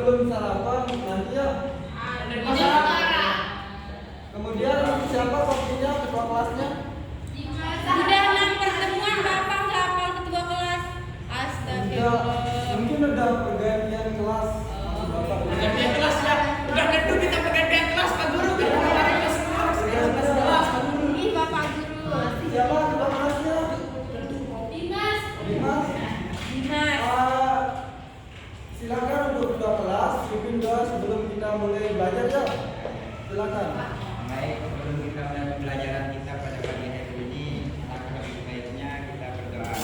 sebelum sarapan nanti ya. Kemudian siapa kopinya ketua kelasnya? Sudah 6 pertemuan Bapak nggak hafal ketua kelas. Astagfirullah. Mungkin udah pergantian kelas. Pergantian kelas ya. Udah tentu kita pergantian kelas Pak Guru. Kita kemarin ke sekolah sekarang kelas Pak Guru. Ih Bapak Guru. Siapa ketua kelasnya? Dimas. Dimas. Silakan untuk ketua kelas pimpin doa sebelum kita mulai belajar ya. Silakan. Baik, sebelum kita mulai pembelajaran kita pada pagi hari ini, alangkah lebih baiknya kita berdoa.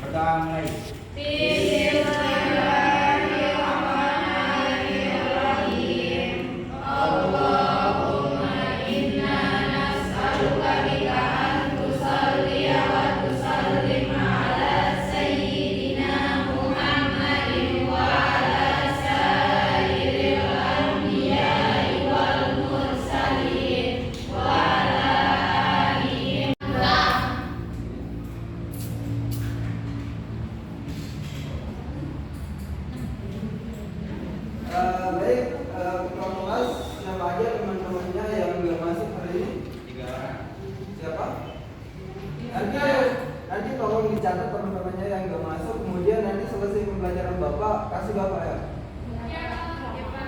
Berdoa mulai. Bismillahirrahmanirrahim. Allahumma inna nas'aluka bika an tusalliya wa tusallim ala sayyidina Muhammadin wa ala sayyidil anbiya'i wal mursalin wa ala alihim. Baik, ketua kelas siapa aja teman-temannya yang nggak masuk hari ini? 3 orang. Siapa? Nanti tolong dicatat teman-temannya yang nggak masuk. Kemudian nanti selesai pembelajaran bapak kasih bapak ya.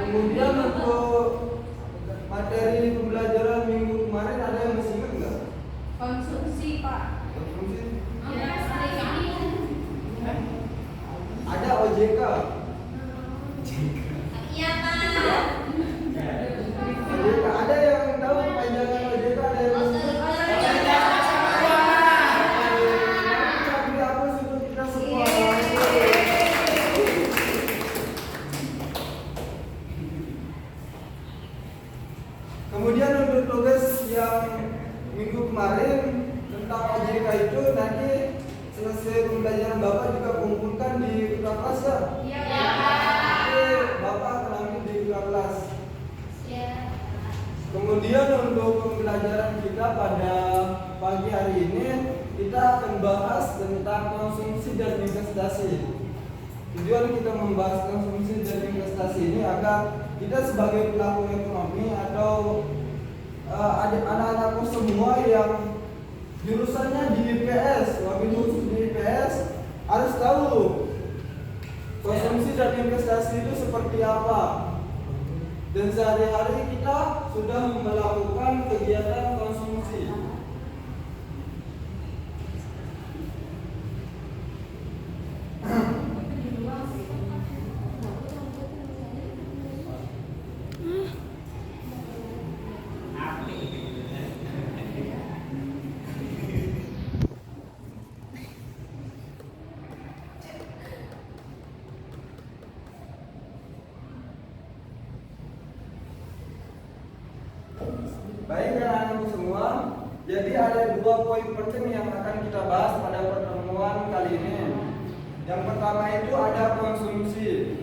Kemudian untuk materi pembelajaran minggu kemarin ada yang masih ingat nggak? Konsumsi Pak. Konsumsi? Ya, Ada OJK. iya Pak. OJK ada yang tahu panjangan OJK ada yang masih ingat? Tapi aku suruh kita semua. Kemudian untuk tugas yang minggu kemarin tentang OJK itu nanti selesai pembelajaran bapak juga kumpulkan di ketua kelas ya. Iya. Oke, bapak akan ambil di ketua kelas. Iya. Kemudian untuk pembelajaran kita pada pagi hari ini kita akan bahas tentang konsumsi dan investasi. Tujuan kita membahas konsumsi dan investasi ini agar kita sebagai pelaku ekonomi atau anak-anakku semua yang jurusannya di IPS, wabil khusus di IPS harus tahu konsumsi dan investasi itu seperti apa. Dan sehari-hari kita sudah melakukan kegiatan konsumsi. Baik anak-anakku semua, jadi ada 2 poin penting yang akan kita bahas pada pertemuan kali ini. Yang pertama itu ada konsumsi.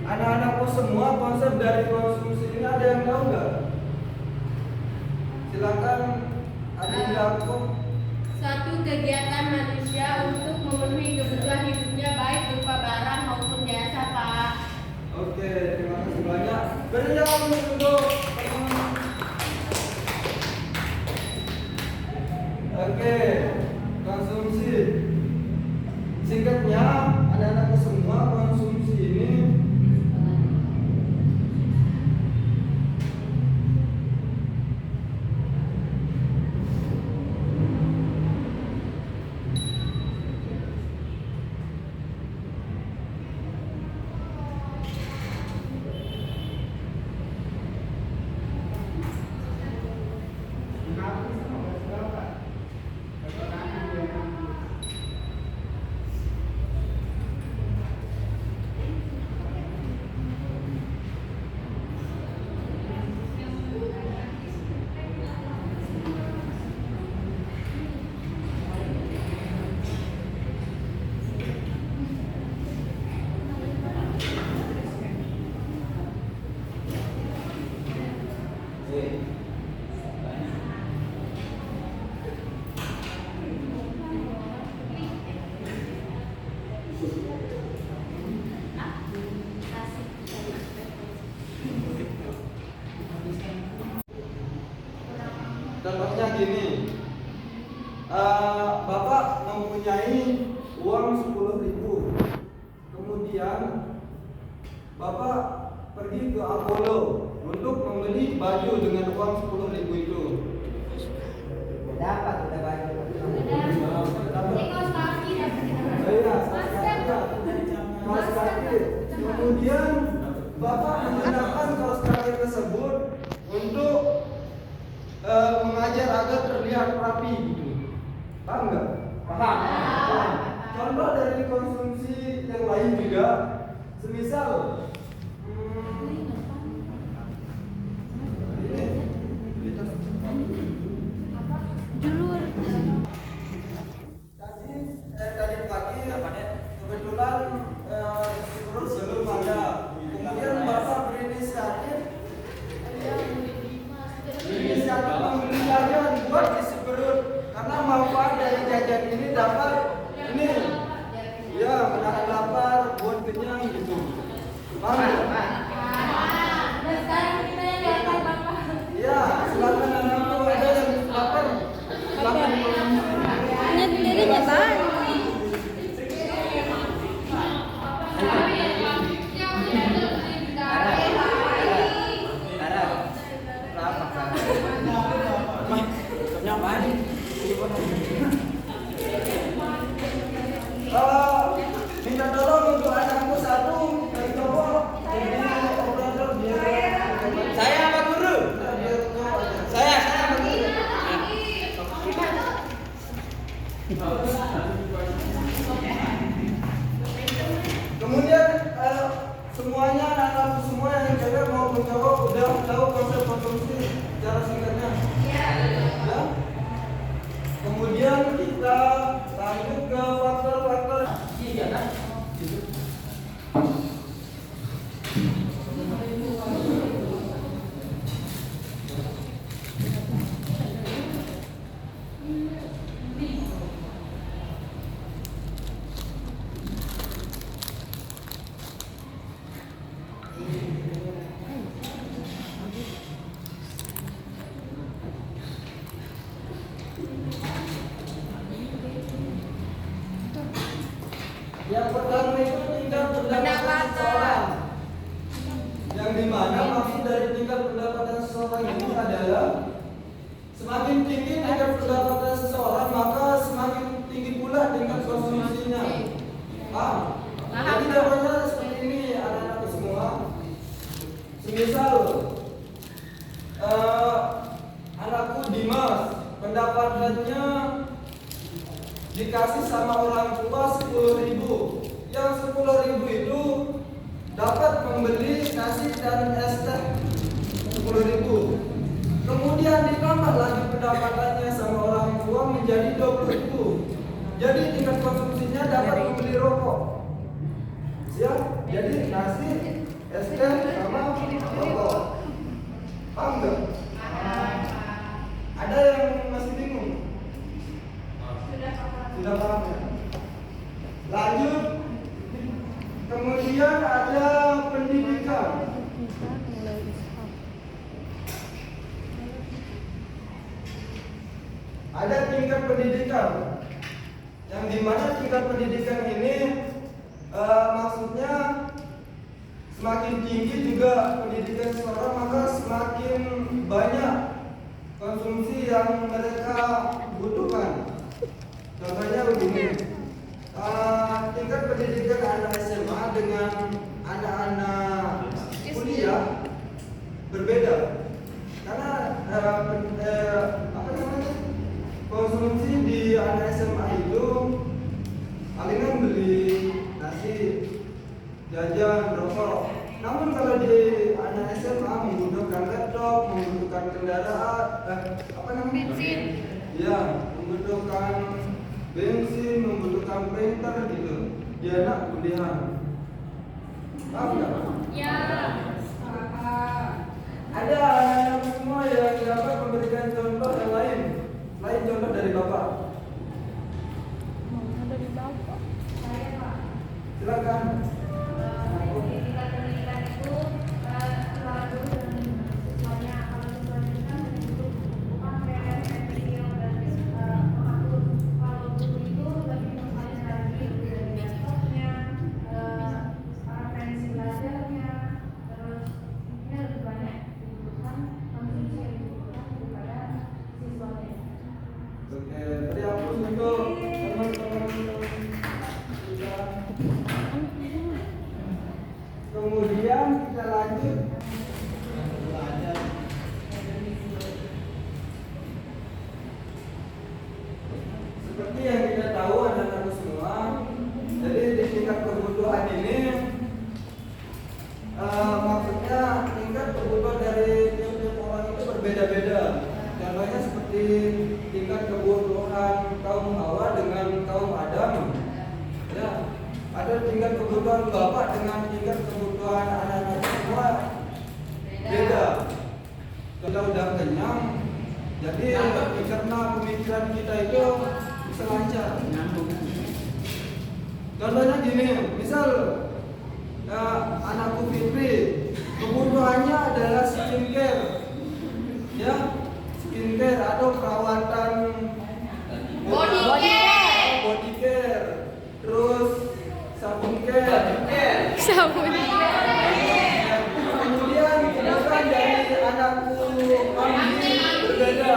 Anak-anakku semua, konsep dari konsumsi ini ada yang tahu nggak? Silakan Adinda aku. Suatu kegiatan manusia untuk memenuhi kebutuhan hidupnya baik berupa barang maupun jasa Pak. Oke, terima kasih banyak. Berikan untuk Oke, konsumsi. Singkatnya, anak-anakku semua, konsumsi ini gini, Bapak mempunyai uang 10.000, kemudian Bapak pergi ke Apollo untuk membeli baju dengan uang 10.000 itu. Dapat udah baju. Ini kaos kaki dapat. Kaos kaki. Kemudian Bapak menggunakan kaos kaki tersebut untuk mengajar agar terlihat rapi gitu. Paham nggak? Paham. Contoh dari konsumsi yang lain juga, semisal tadi pagi kebetulan terus belum ada. Kemudian Bapak berinisiatif membeli jajan buat isi perut, karena manfaat dari jajan ini dapat ini ya menahan lapar, buat kenyang gitu. Paham nggak? Dan sekarang kita yang lapar Bapak. Ya, silakan anakku ada yang lapar, silakan dikonsumsi. Dirinya Bang. Minta tolong untuk anakku satu dari cowok jadi operator biar Saya Pak Guru. Saya Pak Guru. kemudian semuanya anak-anak semua yang cewek maupun cowok udah tahu konsep konsumsi secara singkatnya. Ya. Kemudian kita lanjut ke faktor-faktor. Yang pertama itu tingkat pendapatan seseorang. Yang dimana maksud dari tingkat pendapatan seseorang itu adalah semakin tinggi tingkat pendapatan seseorang, maka semakin tinggi pula tingkat konsumsinya. Paham? Jadi contohnya seperti ini anak-anak semua. Semisal anakku Dimas pendapatannya dikasih sama orang tua 10.000. Yang 10.000 itu dapat membeli nasi dan es teh 10.000. Kemudian ditambah lagi pendapatannya sama orang tua menjadi 20.000. Jadi tingkat konsumsinya dapat membeli rokok. Siap? Jadi nasi, es teh sama rokok. Paham nggak? Ada yang masih bingung? Sudah paham ya? Lanjut. Kemudian ada pendidikan. Ada tingkat pendidikan. Yang dimana tingkat pendidikan ini maksudnya semakin tinggi juga pendidikan seseorang, maka semakin banyak konsumsi yang mereka butuhkan. Contohnya begini, tingkat pendidikan anak SMA dengan anak-anak kuliah berbeda, karena konsumsi di anak SMA itu palingan beli nasi, jajan, rokok. Namun kalau di anak SMA membutuhkan laptop, membutuhkan kendaraan, bensin. Ya, membutuhkan bensin, membutuhkan printer gitu. Di anak kuliah. Paham nggak? Ya. Ada anak-anak semua yang dapat memberikan contoh yang lain, selain contoh dari Bapak. Dari Bapak. Saya Pak. Silakan. Pendidikan itu selalu dan siswanya, kalau siswanya kan bukan kayak seperti yang kita tahu anak-anak semua, jadi di tingkat kebutuhan ini maksudnya tingkat kebutuhan dari tiap-tiap orang itu berbeda-beda. Contohnya seperti tingkat kebutuhan kaum Hawa dengan kaum Adam. Ya, ada tingkat kebutuhan bapak dengan tingkat kebutuhan anak-anak semua beda. Kita udah kenyang, jadi karena pemikiran kita itu bisa lancar. Contohnya gini, misal anakku Fitri, kebutuhannya adalah skincare, ya, skincare atau perawatan Body care, terus sabun care. Sabun. Kemudian kebutuhan dari anakku Ambi berbeda.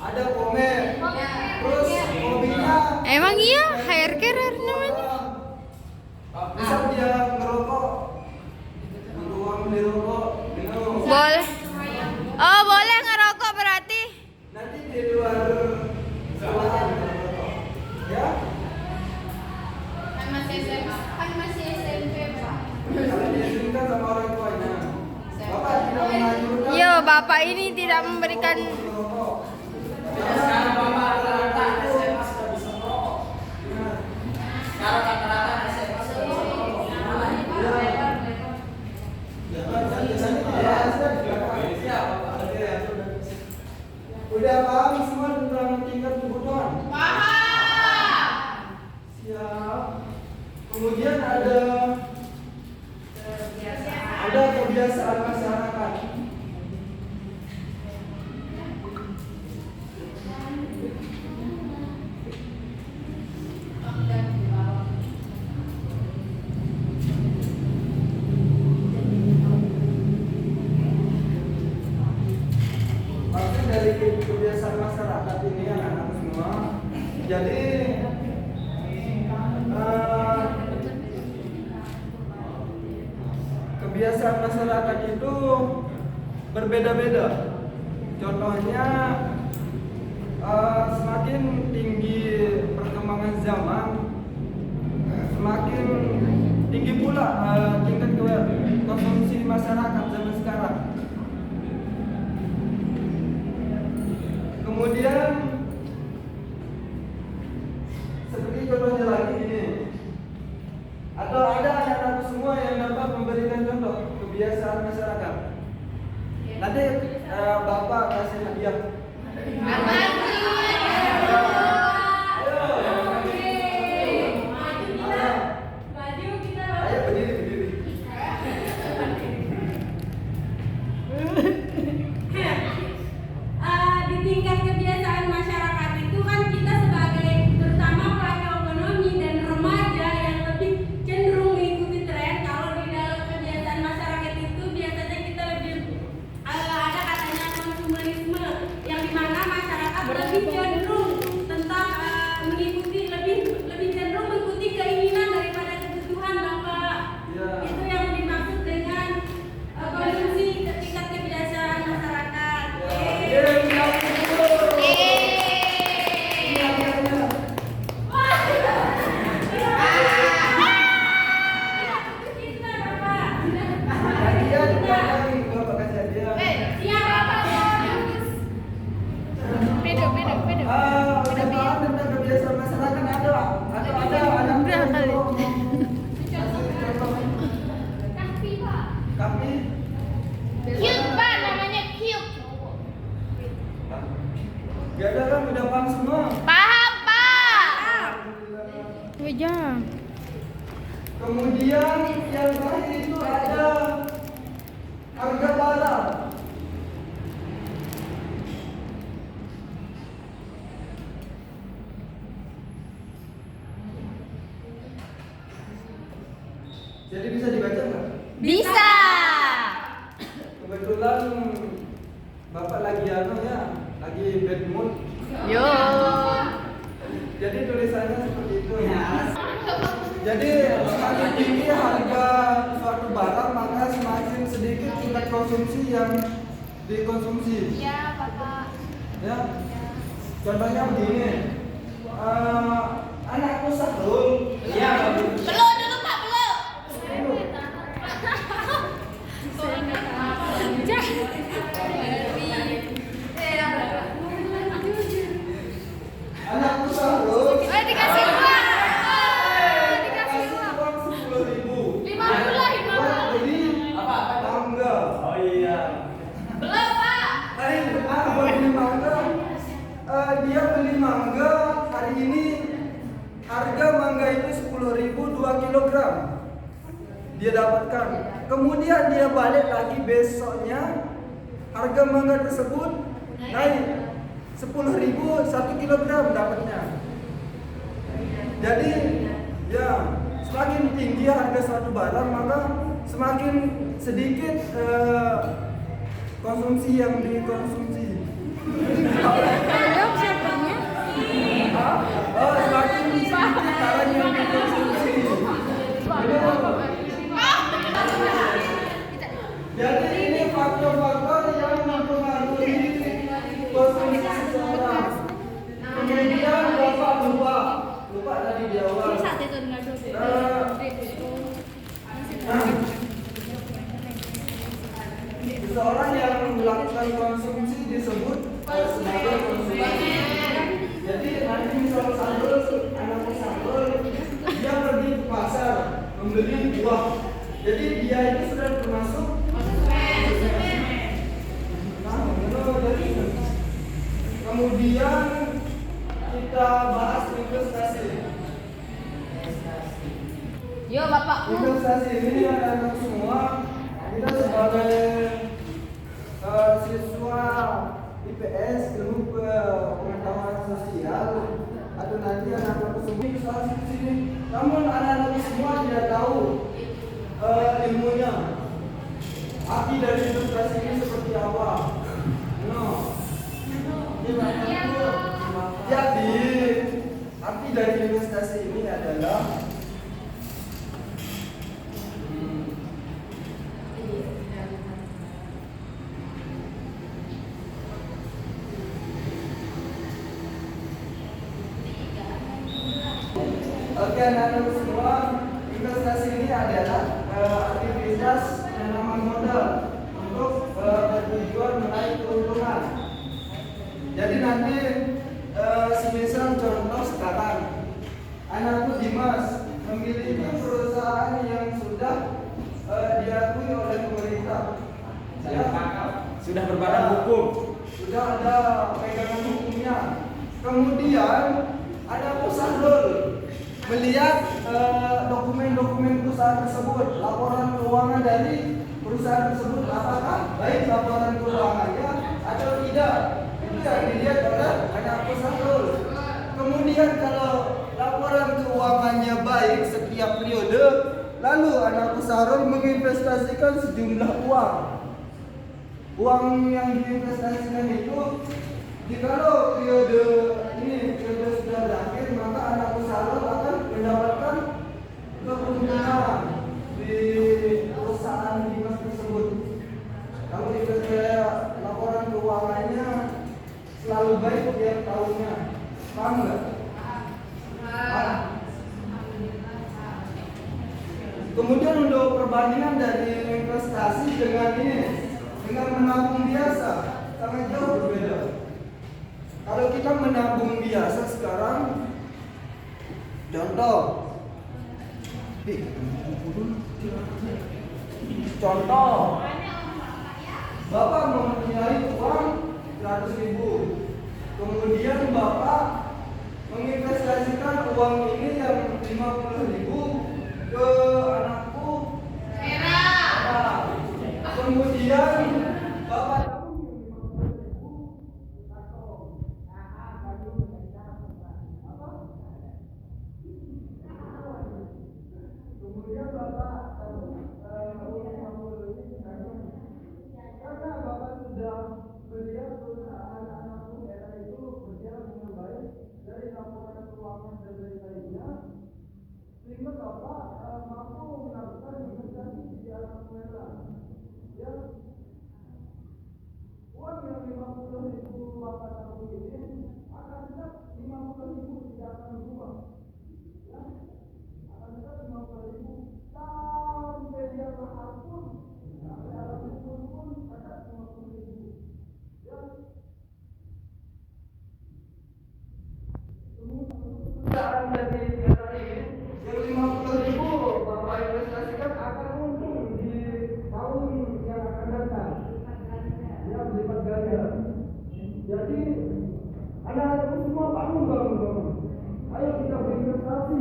Ada pomade, terus hobinya Emang iya hair care namanya? misal dia ngerokok, uang beli rokok, minum. Boleh. Oh, boleh ngerokok berarti. Nanti di luar sekolahan ngerokok, ya. Kan masih SMP, Pak. Kalau diizinkan sama orang tuanya, bapak tidak mengajukan. Yo, bapak ini tidak memberikan. Ngerokok. Sekarang bapak rata-rata SMA sudah bisa merokok. Sekarang rata-rata SMA sudah bisa merokok. Udah paham semua tentang tingkat kebutuhan? Paham. Siap. Kemudian ada kebiasaan masyarakat. Maksud dari kebiasaan masyarakat ini anak-anak semua. Jadi kebiasaan masyarakat itu berbeda-beda. Contohnya semakin tinggi perkembangan zaman, semakin tinggi pula tingkat konsumsi masyarakat zaman sekarang. Kemudian seperti contohnya lagi ini, atau ada anak-anak semua yang dapat memberikan contoh kebiasaan masyarakat. Nanti bapak kasih hadiah. Ayo berdiri. Di tingkat kebiasaan masyarakat itu kan kita sebagai terutama pelaku ekonomi dan remaja yang lebih cenderung mengikuti tren. Kalau di dalam kebiasaan masyarakat itu biasanya kita lebih ada katanya konsumerisme yang dimana masyarakat lebih cenderung tentang mengikuti lebih cenderung mengikuti keinginan daripada kebutuhan, Bapak. Ya. Itu yang dimaksud dengan konsumsi tingkat kebiasaan masyarakat. Cute, Pak, namanya cute. Gak ada kan udah paham semua. Paham, Pak. Wajah. Kemudian yang terakhir itu ada harga barang. Jadi bisa dibaca nggak? Bisa. Kebetulan bapak lagi lagi bad mood. Yo. Jadi tulisannya seperti itu. Jadi semakin tinggi harga suatu barang maka semakin sedikit tingkat konsumsi yang dikonsumsi. Iya, Bapak. Ya, contohnya begini, anakku Sahrul. Iya, Bapak. Belum dulu, Pak, belum. Anakku Sahrul. Dikasih uang. Dikasih Kasih uang. uang 10.000 buat beli mangga. Oh iya. Belum, Pak. Buat beli mangga. Dia beli mangga hari ini, harga mangga itu 10.000 2 kilogram. Dia dapatkan. Kemudian dia balik lagi besoknya, harga mangga tersebut naik 10.000 1 kilogram dapatnya. Jadi ya, semakin tinggi harga suatu barang maka semakin sedikit konsumsi yang dikonsumsi. Semakin sedikit barang yang dikonsumsi. Jadi ini faktor-faktor yang mempengaruhi konsumsi seseorang. Kemudian Bapak lupa tadi di awal. Seseorang yang melakukan konsumsi disebut sebagai konsumen. Jadi nanti misal anak Sahrul, dia pergi ke pasar membeli buah. Jadi dia itu sudah termasuk konsumen. Kemudian kita bahas investasi. Yo, Bapak. Investasi ini anak-anak semua, kita sebagai siswa IPS, ilmu pengetahuan sosial, atau nanti anak-anak semua investasi di sini. Namun anak-anak semua tidak tahu ilmunya. Arti dari investasi ini seperti apa? Jadi arti dari investasi ini adalah oke, anak-anak semua, investasi ini adalah aktivitas penanaman modal untuk bertujuan meraih keuntungan. Jadi nanti semisal contoh sekarang, anakku Dimas memiliki perusahaan yang sudah diakui oleh pemerintah. Ya, Sudah berbadan hukum. sudah ada pegangan hukumnya. Kemudian anakku Sahrul melihat dokumen-dokumen perusahaan tersebut, laporan keuangan dari perusahaan tersebut, apakah baik laporan keuangannya atau tidak, itu yang dilihat oleh anakku Sahrul. Kemudian kalau laporan keuangannya baik setiap periode, lalu anakku Sahrul menginvestasikan sejumlah uang. Uang yang diinvestasikan itu, jikalau periode sudah berakhir, maka anakku Sahrul akan mendapatkan keuntungan di perusahaan Dimas tersebut. Kalau laporan keuangannya selalu baik tiap tahunnya, paham nggak? Kemudian untuk perbandingan dari investasi dengan menabung biasa sangat jauh berbeda. Kalau kita menabung biasa sekarang, contoh, Bapak mempunyai uang 100.000, kemudian Bapak menginvestasikan uang ini yang 50.000 ke anakku merah. Kemudian Bapak karena Bapak sudah melihat perusahaan anakku era itu berjalan dengan baik dari laporan keuangan dan lain-lainnya, 50.000 tidak akan berubah. Ya, akan tetap 50.000 sampai dia lahir pun, sampai alam kubur pun tetap 50.000. Ya. Kemudian dari data ini yang 50.000 Bapak investasikan akan untung di tahun yang akan datang. Ya, berlipat ganda. Jadi anak-anak semua bangun. Ayo kita berinvestasi.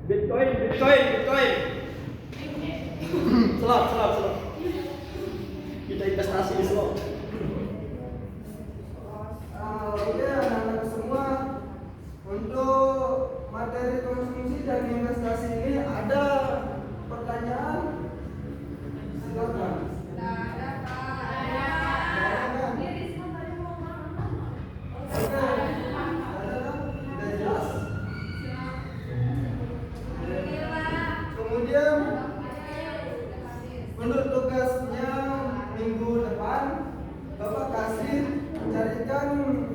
Bitcoin. Selap. Kita investasi di selap. Oke, anak-anak semua, untuk materi konsumsi dan investasi ini ada pertanyaan? Silakan. Kemudian menurut tugasnya minggu depan Bapak kasih carikan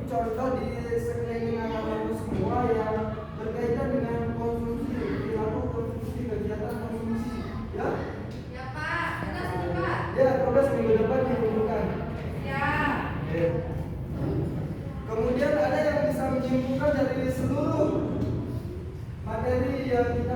contoh di sekeliling anak-anak semua yang berkaitan dengan konsumsi, perilaku konsumsi, kegiatan konsumsi, ya? Ya Pak, tugas ini Pak. Ya, tugas minggu depan ditunjukkan. Ya. Oke. Kemudian ada yang bisa menyimpulkan dari seluruh materi yang kita